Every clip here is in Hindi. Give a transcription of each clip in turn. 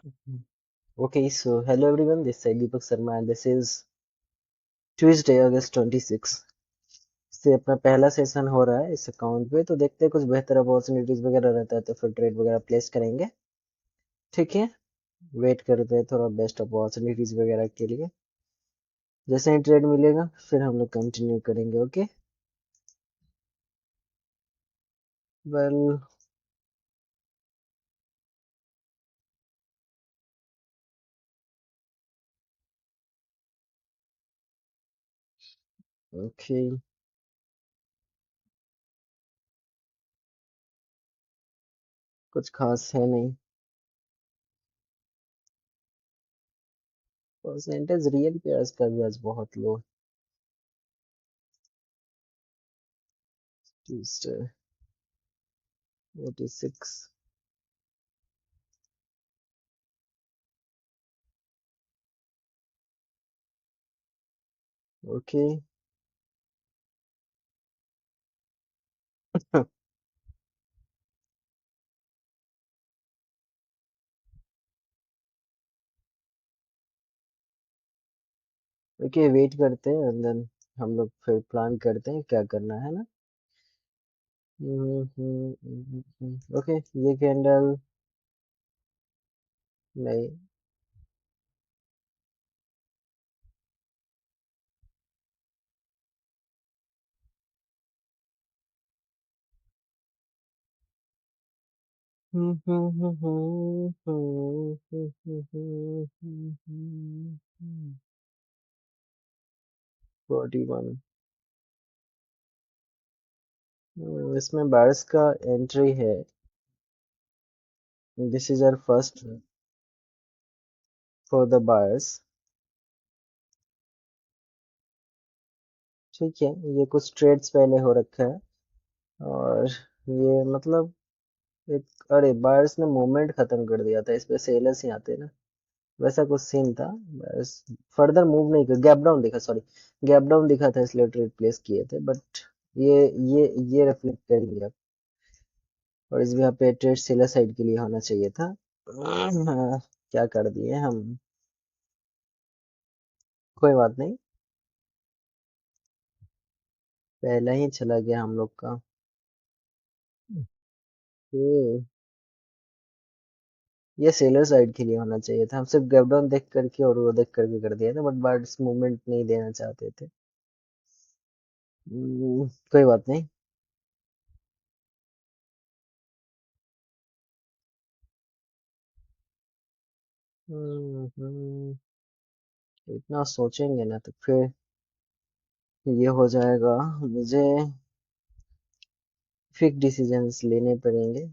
Okay, so hello everyone, this is Deepak Sharma and this is Tuesday, August 26 से अपना पहला सेशन हो रहा है इस अकाउंट पे। तो देखते हैं कुछ बेहतर अपॉर्चुनिटीज वगैरह रहता है तो फिर ट्रेड वगैरह प्लेस करेंगे। ठीक है, वेट करते हैं थोड़ा बेस्ट अपॉर्चुनिटीज वगैरह के लिए। जैसे ही ट्रेड मिलेगा फिर हम लोग कंटिन्यू करेंगे। ओके, वेल, ओके, कुछ खास है नहीं। परसेंटेज रियल पे आज का भी आज बहुत लो। ट्यूसडे 86। ओके, ओके, वेट करते हैं एंड देन हम लोग फिर प्लान करते हैं क्या करना है ना। ओके, ये कैंडल नहीं। हम्म, 41। इसमें बार्स का एंट्री है। This is our first for the buyers. ठीक है, ये कुछ ट्रेड्स पहले हो रखा है और ये मतलब एक, अरे बायर्स ने मूवमेंट खत्म कर दिया था, इस पे सेलर्स ही आते ना। वैसा कुछ सीन था। बस फर्दर मूव नहीं कर, गैप डाउन दिखा, सॉरी, गैप डाउन दिखा था इसलिए ट्रेड प्लेस किए थे। बट ये ये रिफ्लेक्ट करेंगे अब। और इस भी यहाँ पे ट्रेड सेलर साइड के लिए होना चाहिए था। क्या कर दिए हम, कोई बात नहीं, पहले ही चला गया हम लोग का। ये सेलर साइड के लिए होना चाहिए था, हम सिर्फ गैप डाउन देख करके और वो देख करके कर दिया था, बट बार्ड्स मूवमेंट नहीं देना चाहते थे। कोई बात नहीं। हम्म, इतना सोचेंगे ना तो फिर ये हो जाएगा, मुझे क्विक डिसीजंस लेने पड़ेंगे।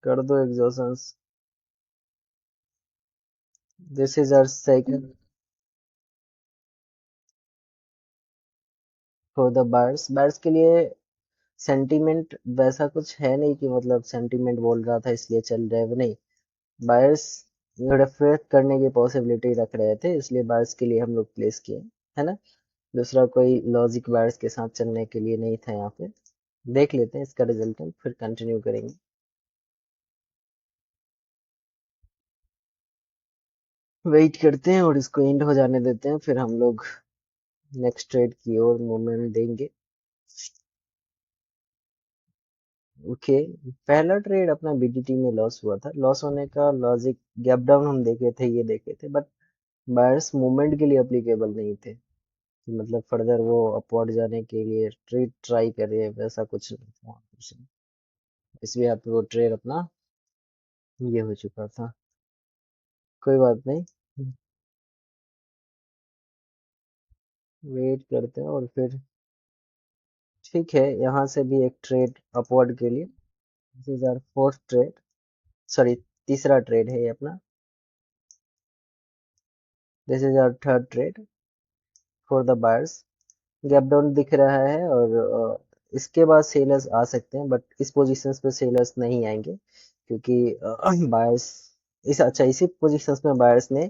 कर दो एग्जॉशंस। This is our second for the buyers. Buyers के लिए सेंटीमेंट वैसा कुछ है नहीं कि मतलब सेंटीमेंट बोल रहा था इसलिए चल रहा है, वो नहीं। बायर्स रिफ्लेक्ट करने की पॉसिबिलिटी रख रहे थे, इसलिए बायर्स के लिए हम लोग प्लेस किए, है ना। दूसरा कोई लॉजिक बायर्स के साथ चलने के लिए नहीं था यहाँ पे। देख लेते हैं इसका रिजल्ट, हम फिर कंटिन्यू करेंगे। वेट करते हैं और इसको एंड हो जाने देते हैं, फिर हम लोग नेक्स्ट ट्रेड की ओर मूवमेंट देंगे। ओके, पहला ट्रेड अपना बीडीटी में लॉस हुआ था। लॉस होने का लॉजिक, गैप डाउन हम देखे थे, ये देखे थे, बट बायर्स मूवमेंट के लिए अप्लीकेबल नहीं थे कि मतलब फर्दर वो अपवर्ड जाने के लिए ट्रेड ट्राई करे, वैसा कुछ नहीं था वहाँ पे। इसलिए यहाँ पे वो ट्रेड अपना ये हो चुका था। कोई बात नहीं, वेट करते हैं और फिर ठीक है, यहाँ से भी एक ट्रेड अपवर्ड के लिए। This is our fourth trade, sorry, तीसरा ट्रेड है ये अपना। This is our third trade for the buyers. Gap down दिख रहा है और इसके बाद सेलर्स आ सकते हैं, बट इस पोजीशंस पे सेलर्स नहीं आएंगे क्योंकि बायर्स इसी पोजीशंस में बायर्स ने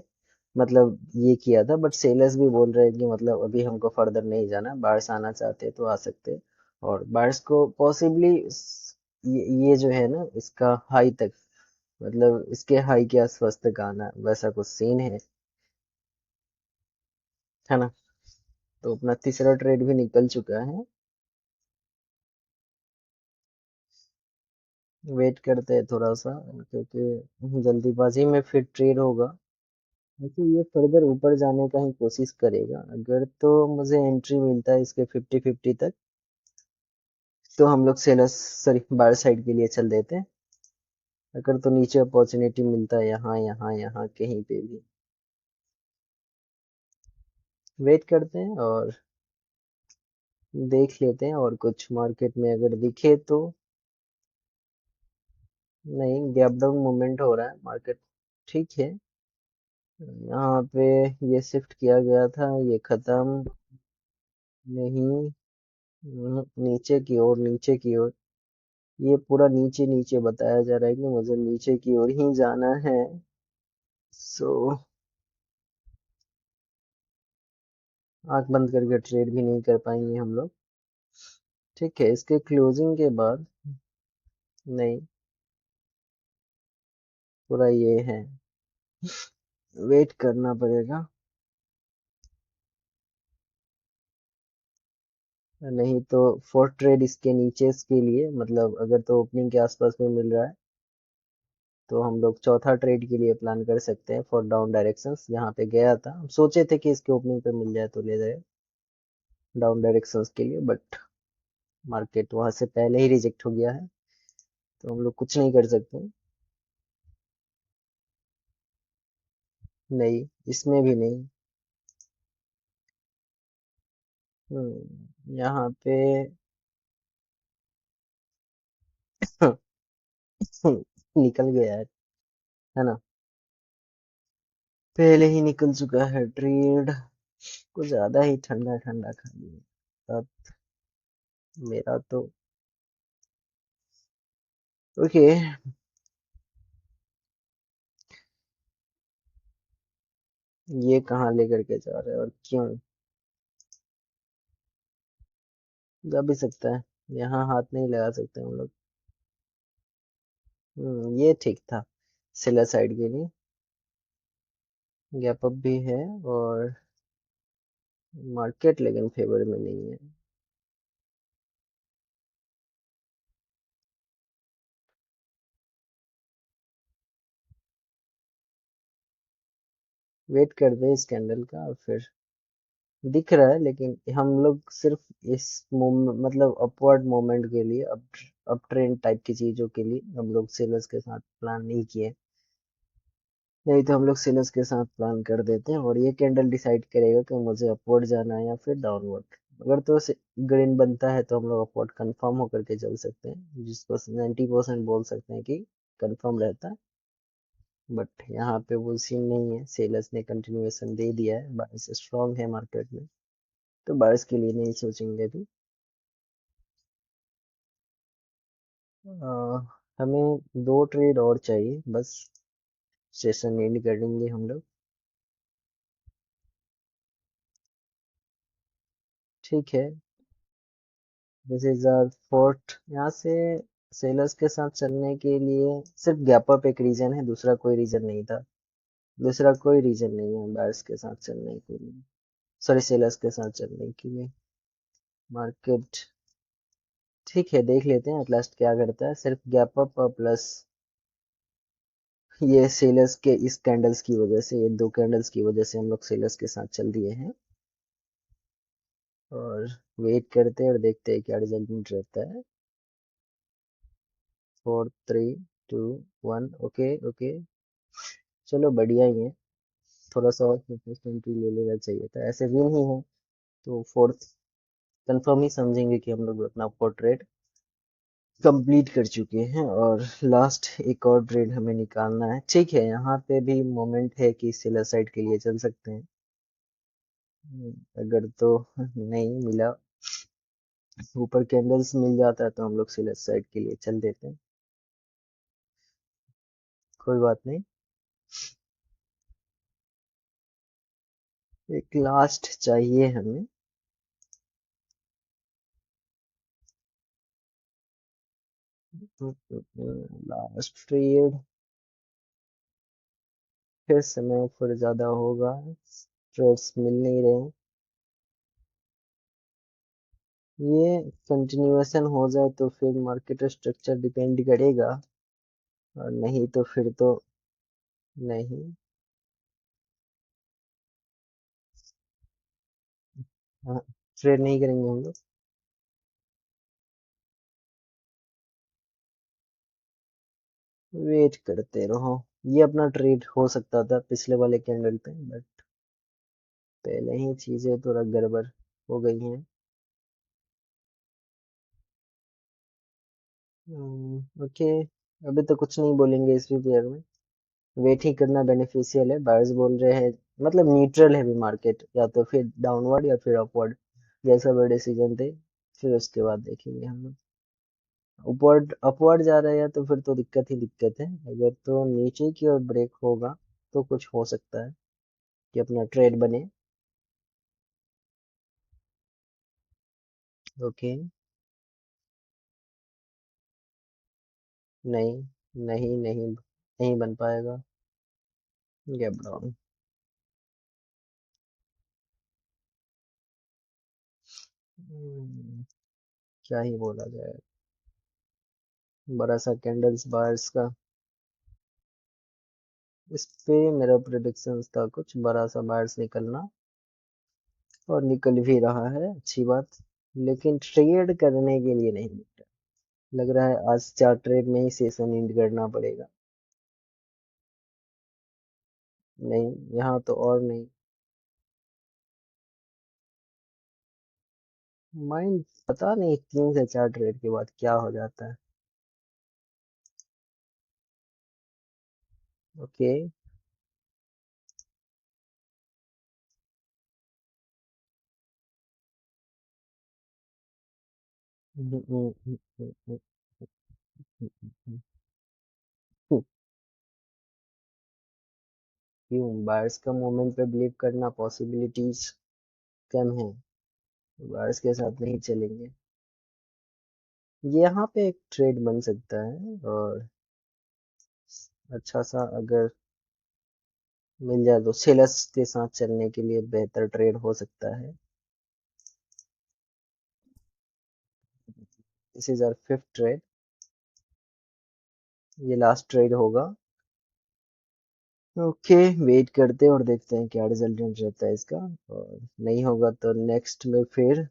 मतलब ये किया था, बट सेलर्स भी बोल रहे हैं कि मतलब अभी हमको फर्दर नहीं जाना, बायर्स आना चाहते हैं तो आ सकते हैं। और बायर्स को पॉसिबली ये जो है ना इसका हाई तक, मतलब इसके हाई के आसपास तक आना, वैसा कुछ सीन है ना। तो अपना तीसरा ट्रेड भी निकल चुका है। वेट करते हैं थोड़ा सा, क्योंकि जल्दीबाजी में फिर ट्रेड होगा। वैसे ये फर्दर ऊपर जाने का ही कोशिश करेगा, अगर तो मुझे एंट्री मिलता है इसके 50-50 तक, तो हम लोग सेलर्स सॉरी बायर साइड के लिए चल देते हैं। अगर तो नीचे अपॉर्चुनिटी मिलता है यहाँ यहाँ यहाँ कहीं पे भी, वेट करते हैं और देख लेते हैं, और कुछ मार्केट में अगर दिखे तो। नहीं, गैप डाउन मूवमेंट हो रहा है मार्केट, ठीक है। यहाँ पे ये शिफ्ट किया गया था, ये खत्म नहीं, नीचे की ओर नीचे की ओर, ये पूरा नीचे नीचे बताया जा रहा है कि मुझे नीचे की ओर ही जाना है। सो आंख बंद करके ट्रेड भी नहीं कर पाएंगे हम लोग। ठीक है, इसके क्लोजिंग के बाद, नहीं, पूरा ये है, वेट करना पड़ेगा। नहीं तो फोर्थ ट्रेड इसके नीचे के लिए, मतलब अगर तो ओपनिंग के आसपास में मिल रहा है तो हम लोग चौथा ट्रेड के लिए प्लान कर सकते हैं फॉर डाउन डायरेक्शंस। जहाँ पे गया था हम सोचे थे कि इसके ओपनिंग पे मिल जाए तो ले जाए डाउन डायरेक्शंस के लिए, बट मार्केट वहां से पहले ही रिजेक्ट हो गया है, तो हम लोग कुछ नहीं कर सकते। नहीं, इसमें भी नहीं। यहाँ पे निकल गया है ना, पहले ही निकल चुका है ट्रेड। कुछ ज्यादा ही ठंडा ठंडा खा लिया अब मेरा तो। ओके, ये कहाँ लेकर के जा रहे हैं और क्यों? जा भी सकता है, यहाँ हाथ नहीं लगा सकते हम लोग। ये ठीक था सेलर साइड के लिए, गैप अप भी है, और मार्केट लेकिन फेवर में नहीं है। वेट कर दे इस कैंडल का, और फिर दिख रहा है, लेकिन हम लोग सिर्फ इस मतलब अपवर्ड मोमेंट के लिए, अप ट्रेंड टाइप की चीजों के लिए हम लोग सेलर्स के साथ प्लान नहीं किए। नहीं तो हम लोग सेलर्स के साथ प्लान कर देते हैं, और ये कैंडल डिसाइड करेगा कि मुझे अपवर्ड जाना है या फिर डाउनवर्ड। अगर तो ग्रीन बनता है तो हम लोग अपवर्ड कंफर्म होकर के चल सकते हैं, जिसको 90% बोल सकते हैं कि कंफर्म रहता है। बट यहाँ पे वो सीन नहीं है, सेलर्स ने कंटिन्यूएशन दे दिया है, बारिश स्ट्रांग है मार्केट में, तो बारिश के लिए नहीं सोचेंगे अभी। हमें दो ट्रेड और चाहिए बस, सेशन एंड कर देंगे हम लोग। ठीक है, दिस इज आवर फोर्थ। यहाँ से सेलर्स के साथ चलने के लिए सिर्फ गैप अप एक रीजन है, दूसरा कोई रीजन नहीं था। दूसरा कोई रीजन नहीं है बायर्स के साथ चलने के लिए, सॉरी सेलर्स के साथ चलने के लिए। मार्केट ठीक है, देख लेते हैं एटलास्ट क्या करता है। सिर्फ गैप अप प्लस ये सेलर्स के इस कैंडल्स की वजह से, ये दो कैंडल्स की वजह से हम लोग सेलर्स के साथ चल दिए हैं, और वेट करते हैं और देखते हैं क्या रिजल्ट रहता है। 4 3 2 1, ओके ओके, चलो बढ़िया ही है। थोड़ा सा और कंसिस्टेंटी ले लेना चाहिए था, ऐसे विन ही है तो फोर्थ कंफर्म ही समझेंगे कि हम लोग अपना फोर्थ ट्रेड कंप्लीट कर चुके हैं, और लास्ट एक और ट्रेड हमें निकालना है। ठीक है, यहाँ पे भी मोमेंट है कि सेलर साइड के लिए चल सकते हैं। अगर तो नहीं मिला ऊपर कैंडल्स मिल जाता है तो हम लोग सेलर साइड के लिए चल देते हैं। कोई बात नहीं। एक लास्ट चाहिए हमें। Last trade. फिर समय फिर ज्यादा होगा। ट्रेड्स मिल नहीं रहे। ये कंटिन्यूएशन हो जाए तो फिर मार्केट स्ट्रक्चर डिपेंड करेगा, और नहीं तो फिर तो नहीं। हाँ, ट्रेड नहीं करेंगे हम लोग। वेट करते रहो। ये अपना ट्रेड हो सकता था पिछले वाले कैंडल पे, बट पहले ही चीजें थोड़ा गड़बड़ हो गई हैं। ओके। अभी तो कुछ नहीं बोलेंगे इस पेयर में। वेट ही करना बेनिफिशियल है। बायर्स बोल रहे हैं, मतलब न्यूट्रल है भी मार्केट, या तो फिर डाउनवर्ड या फिर अपवर्ड, जैसा भी डिसीजन थे। फिर उसके बाद देखेंगे हम लोग। अपवर्ड अपवर्ड जा रहे हैं तो फिर तो दिक्कत ही दिक्कत है। अगर तो नीचे की ओर ब्रेक होगा तो कुछ हो सकता है कि अपना ट्रेड बने। ओके। नहीं, नहीं, नहीं, नहीं बन पाएगा। Gap down. क्या ही बोला जाए। बड़ा सा कैंडल्स बायर्स का। इस पे मेरा प्रिडिक्शन था कुछ बड़ा सा बायर्स निकलना, और निकल भी रहा है, अच्छी बात। लेकिन ट्रेड करने के लिए नहीं मिल रहा। लग रहा है आज 4 ट्रेड में ही सेशन एंड करना पड़ेगा। नहीं, यहाँ तो और नहीं। माइंड पता नहीं 3 से 4 ट्रेड के बाद क्या हो जाता है। ओके। क्यों बायर्स का मूवमेंट पे बिलीव करना, पॉसिबिलिटीज कम है। बायर्स के साथ नहीं चलेंगे। यहाँ पे एक ट्रेड बन सकता है, और अच्छा सा अगर मिल जाए तो सेलर्स के साथ चलने के लिए बेहतर ट्रेड हो सकता है। This is our 5th trade. ये लास्ट ट्रेड होगा। ओके। वेट करते हैं और देखते हैं क्या रिजल्टेंट रहता है इसका। और नहीं होगा तो नेक्स्ट में फिर,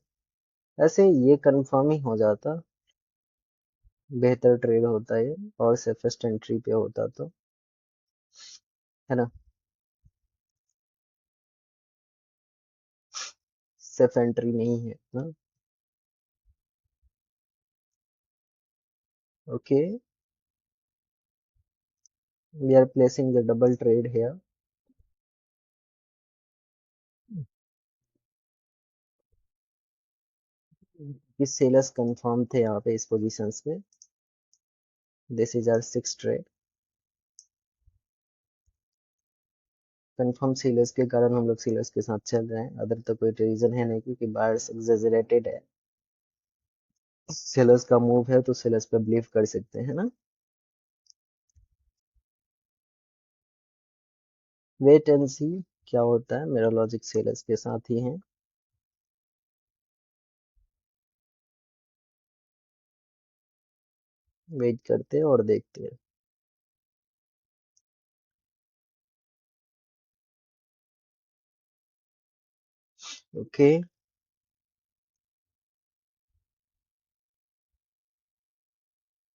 ऐसे ये कंफर्म ही हो जाता। बेहतर ट्रेड होता है और सेफेस्ट एंट्री पे होता तो, है ना। सेफ एंट्री नहीं है ना। Okay. We are placing the double trade here. ये सेलर्स कंफर्म थे यहाँ पे इस पोजीशंस पे। This is our 6th trade. Confirm sellers के कारण हम लोग सेलर्स के साथ चल रहे हैं, अदर तो कोई रीजन है नहीं, क्योंकि बायर्स एग्जेजरेटेड है। सेलर्स का मूव है तो सेलर्स पे बिलीव कर सकते हैं ना। वेट एंड सी क्या होता है। मेरा लॉजिक सेलर्स के साथ ही है। वेट करते हैं और देखते हैं। Okay.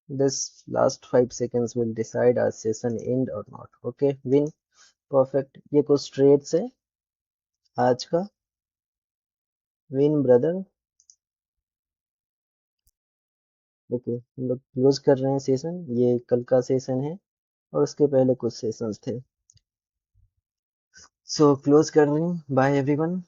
This last 5 seconds will decide our session end or not. Okay, win. Perfect. ये कुछ ट्रेड्स है आज का। Win brother. ओके, हम लोग क्लोज कर रहे हैं सेशन। ये कल का सेशन है, और उसके पहले कुछ सेशंस थे। सो क्लोज कर रहे हैं। Bye everyone.